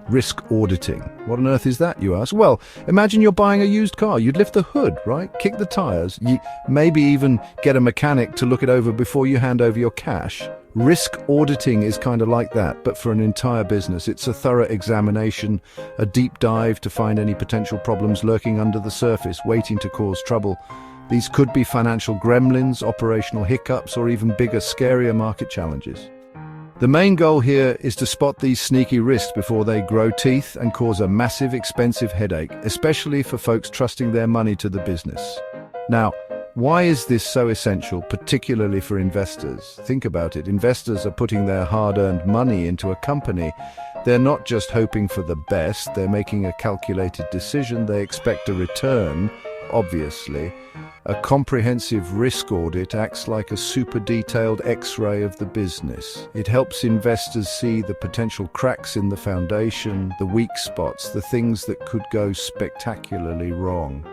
Risk auditing. What on earth is that, you ask? Well, imagine you're buying a used car. You'd lift the hood, right? Kick the tires. You maybe even get a mechanic to look it over before you hand over your cash. Risk auditing is kind of like that, but for an entire business. It's a thorough examination, a deep dive to find any potential problems lurking under the surface, waiting to cause trouble. These could be financial gremlins, operational hiccups, or even bigger, scarier market challenges. The main goal here is to spot these sneaky risks before they grow teeth and cause a massive, expensive headache, especially for folks trusting their money to the business. Now, why is this so essential, particularly for investors? Think about it. Investors are putting their hard-earned money into a company. They're not just hoping for the best, they're making a calculated decision. They expect a return, obviously. A comprehensive risk audit acts like a super detailed X-ray of the business. It helps investors see the potential cracks in the foundation, the weak spots, the things that could go spectacularly wrong.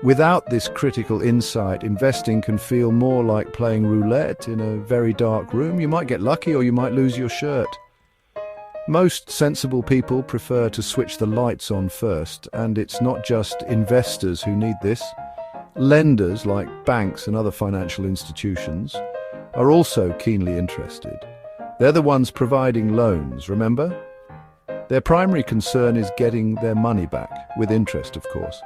Without this critical insight, investing can feel more like playing roulette in a very dark room. You might get lucky or you might lose your shirt. Most sensible people prefer to switch the lights on first, and it's not just investors who need this. Lenders, like banks and other financial institutions, are also keenly interested. They're the ones providing loans, remember? Their primary concern is getting their money back, with interest, of course.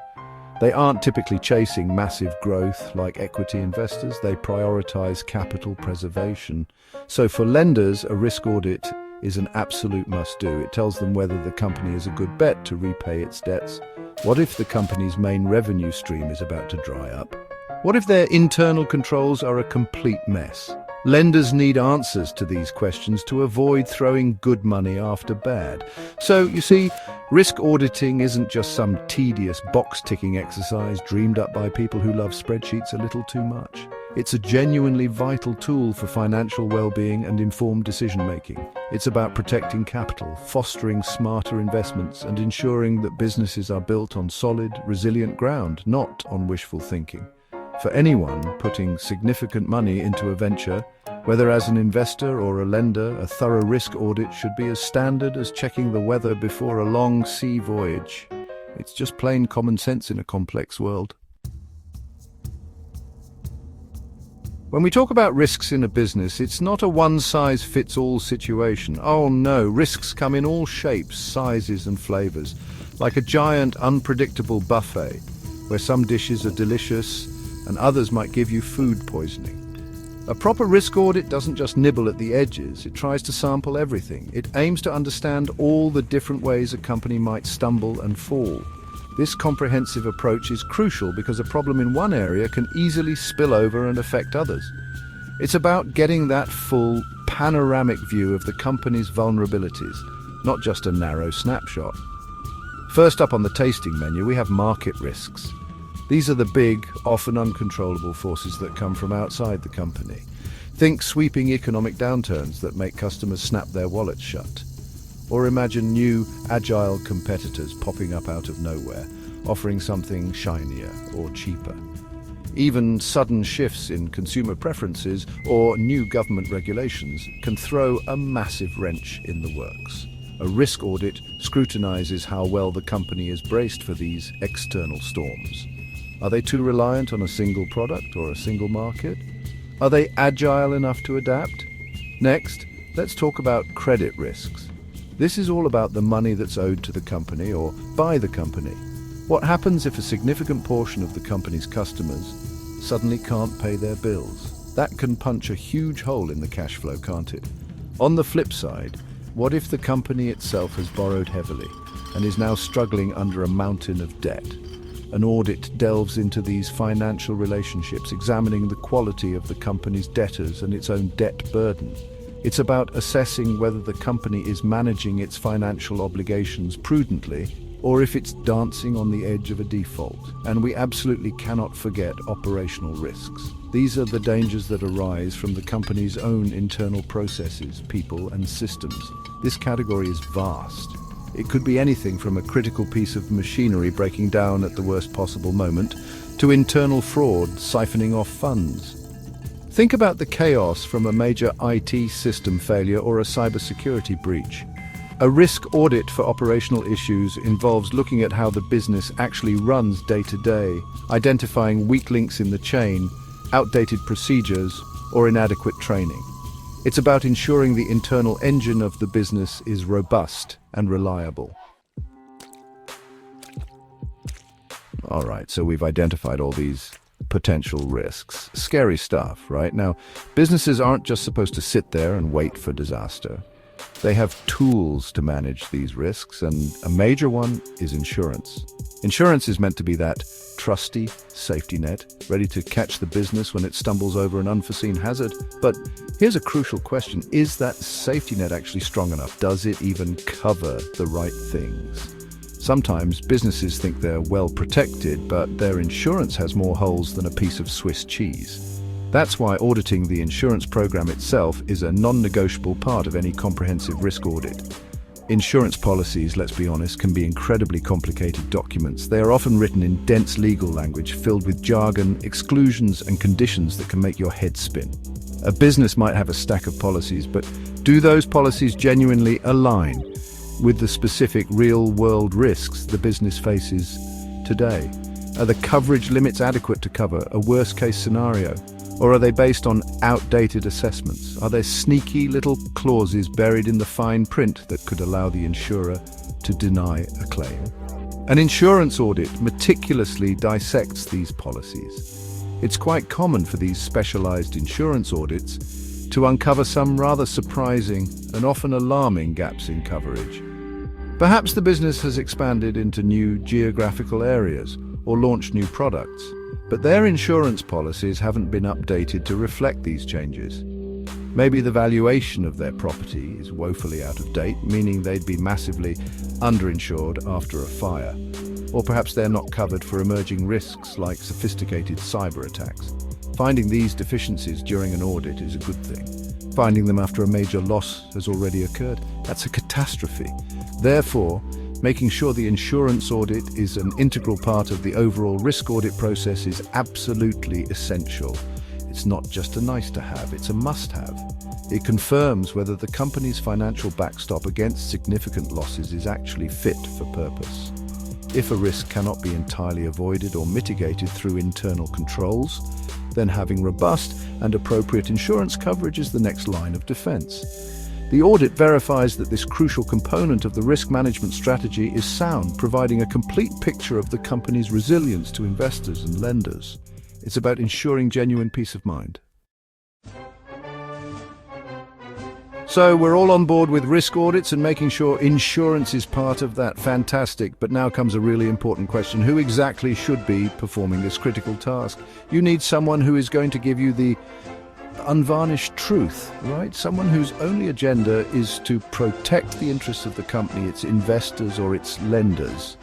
They aren't typically chasing massive growth like equity investors. They prioritize capital preservation. So for lenders, a risk audit is an absolute must-do. It tells them whether the company is a good bet to repay its debts. What if the company's main revenue stream is about to dry up? What if their internal controls are a complete mess? Lenders need answers to these questions to avoid throwing good money after bad. So, you see, risk auditing isn't just some tedious box-ticking exercise dreamed up by people who love spreadsheets a little too much. It's a genuinely vital tool for financial well-being and informed decision-making. It's about protecting capital, fostering smarter investments, and ensuring that businesses are built on solid, resilient ground, not on wishful thinking. For anyone putting significant money into a venture, whether as an investor or a lender, a thorough risk audit should be as standard as checking the weather before a long sea voyage. It's just plain common sense in a complex world. When we talk about risks in a business, it's not a one-size-fits-all situation. Oh no, risks come in all shapes, sizes and flavors, like a giant, unpredictable buffet, where some dishes are delicious and others might give you food poisoning. A proper risk audit doesn't just nibble at the edges, it tries to sample everything. It aims to understand all the different ways a company might stumble and fall. This comprehensive approach is crucial because a problem in one area can easily spill over and affect others. It's about getting that full, panoramic view of the company's vulnerabilities, not just a narrow snapshot. First up on the tasting menu, we have market risks. These are the big, often uncontrollable forces that come from outside the company. Think sweeping economic downturns that make customers snap their wallets shut. Or imagine new, agile competitors popping up out of nowhere, offering something shinier or cheaper. Even sudden shifts in consumer preferences or new government regulations can throw a massive wrench in the works. A risk audit scrutinizes how well the company is braced for these external storms. Are they too reliant on a single product or a single market? Are they agile enough to adapt? Next, let's talk about credit risks. This is all about the money that's owed to the company or by the company. What happens if a significant portion of the company's customers suddenly can't pay their bills? That can punch a huge hole in the cash flow, can't it? On the flip side, what if the company itself has borrowed heavily and is now struggling under a mountain of debt? An audit delves into these financial relationships, examining the quality of the company's debtors and its own debt burden. It's about assessing whether the company is managing its financial obligations prudently or if it's dancing on the edge of a default. And we absolutely cannot forget operational risks. These are the dangers that arise from the company's own internal processes, people, and systems. This category is vast. It could be anything from a critical piece of machinery breaking down at the worst possible moment to internal fraud siphoning off funds. Think about the chaos from a major IT system failure or a cybersecurity breach. A risk audit for operational issues involves looking at how the business actually runs day to day, identifying weak links in the chain, outdated procedures, or inadequate training. It's about ensuring the internal engine of the business is robust and reliable. All right, so we've identified all these potential risks. Scary stuff, right? Now, businesses aren't just supposed to sit there and wait for disaster. They have tools to manage these risks, and a major one is insurance. Insurance is meant to be that trusty safety net, ready to catch the business when it stumbles over an unforeseen hazard. But here's a crucial question. Is that safety net actually strong enough? Does it even cover the right things? Sometimes businesses think they're well protected, but their insurance has more holes than a piece of Swiss cheese. That's why auditing the insurance program itself is a non-negotiable part of any comprehensive risk audit. Insurance policies, let's be honest, can be incredibly complicated documents. They are often written in dense legal language, filled with jargon, exclusions, and conditions that can make your head spin. A business might have a stack of policies, but do those policies genuinely align with the specific real-world risks the business faces today? Are the coverage limits adequate to cover a worst-case scenario? Or are they based on outdated assessments? Are there sneaky little clauses buried in the fine print that could allow the insurer to deny a claim? An insurance audit meticulously dissects these policies. It's quite common for these specialized insurance audits to uncover some rather surprising and often alarming gaps in coverage. Perhaps the business has expanded into new geographical areas or launched new products, but their insurance policies haven't been updated to reflect these changes. Maybe the valuation of their property is woefully out of date, meaning they'd be massively underinsured after a fire. Or perhaps they're not covered for emerging risks like sophisticated cyber attacks. Finding these deficiencies during an audit is a good thing. Finding them after a major loss has already occurred, that's a catastrophe. Therefore, making sure the insurance audit is an integral part of the overall risk audit process is absolutely essential. It's not just a nice to have, it's a must have. It confirms whether the company's financial backstop against significant losses is actually fit for purpose. If a risk cannot be entirely avoided or mitigated through internal controls, then having robust and appropriate insurance coverage is the next line of defense. The audit verifies that this crucial component of the risk management strategy is sound, providing a complete picture of the company's resilience to investors and lenders. It's about ensuring genuine peace of mind. So we're all on board with risk audits and making sure insurance is part of that. Fantastic. But now comes a really important question. Who exactly should be performing this critical task? You need someone who is going to give you the unvarnished truth, right? Someone whose only agenda is to protect the interests of the company, its investors or its lenders.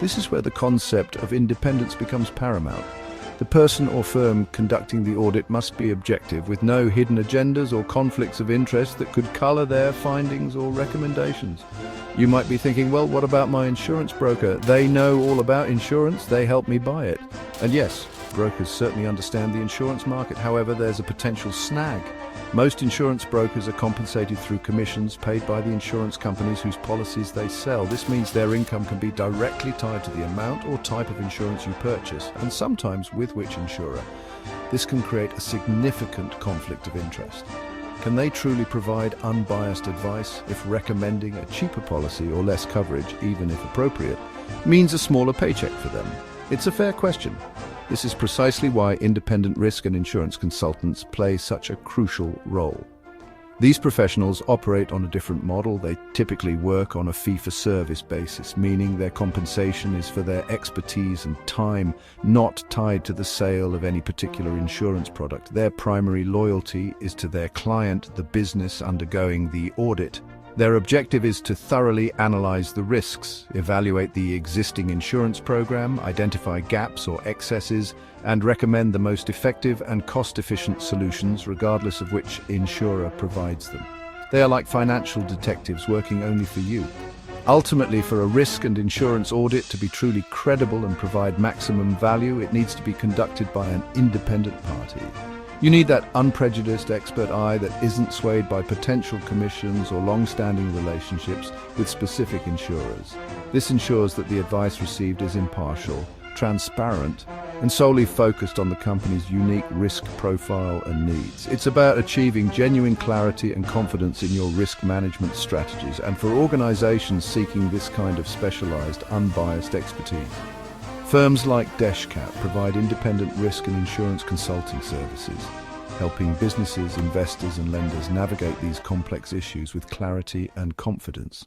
This is where the concept of independence becomes paramount. The person or firm conducting the audit must be objective, with no hidden agendas or conflicts of interest that could color their findings or recommendations. You might be thinking, well, what about my insurance broker? They know all about insurance, they help me buy it. And yes, brokers certainly understand the insurance market. However, there's a potential snag. Most insurance brokers are compensated through commissions paid by the insurance companies whose policies they sell. This means their income can be directly tied to the amount or type of insurance you purchase, and sometimes with which insurer. This can create a significant conflict of interest. Can they truly provide unbiased advice if recommending a cheaper policy or less coverage, even if appropriate, means a smaller paycheck for them? It's a fair question. This is precisely why independent risk and insurance consultants play such a crucial role. These professionals operate on a different model. They typically work on a fee-for-service basis, meaning their compensation is for their expertise and time, not tied to the sale of any particular insurance product. Their primary loyalty is to their client, the business undergoing the audit. Their objective is to thoroughly analyze the risks, evaluate the existing insurance program, identify gaps or excesses, and recommend the most effective and cost-efficient solutions, regardless of which insurer provides them. They are like financial detectives working only for you. Ultimately, for a risk and insurance audit to be truly credible and provide maximum value, it needs to be conducted by an independent party. You need that unprejudiced expert eye that isn't swayed by potential commissions or long-standing relationships with specific insurers. This ensures that the advice received is impartial, transparent, and solely focused on the company's unique risk profile and needs. It's about achieving genuine clarity and confidence in your risk management strategies, and for organizations seeking this kind of specialized, unbiased expertise. Firms like Deshcat provide independent risk and insurance consulting services, helping businesses, investors, and lenders navigate these complex issues with clarity and confidence.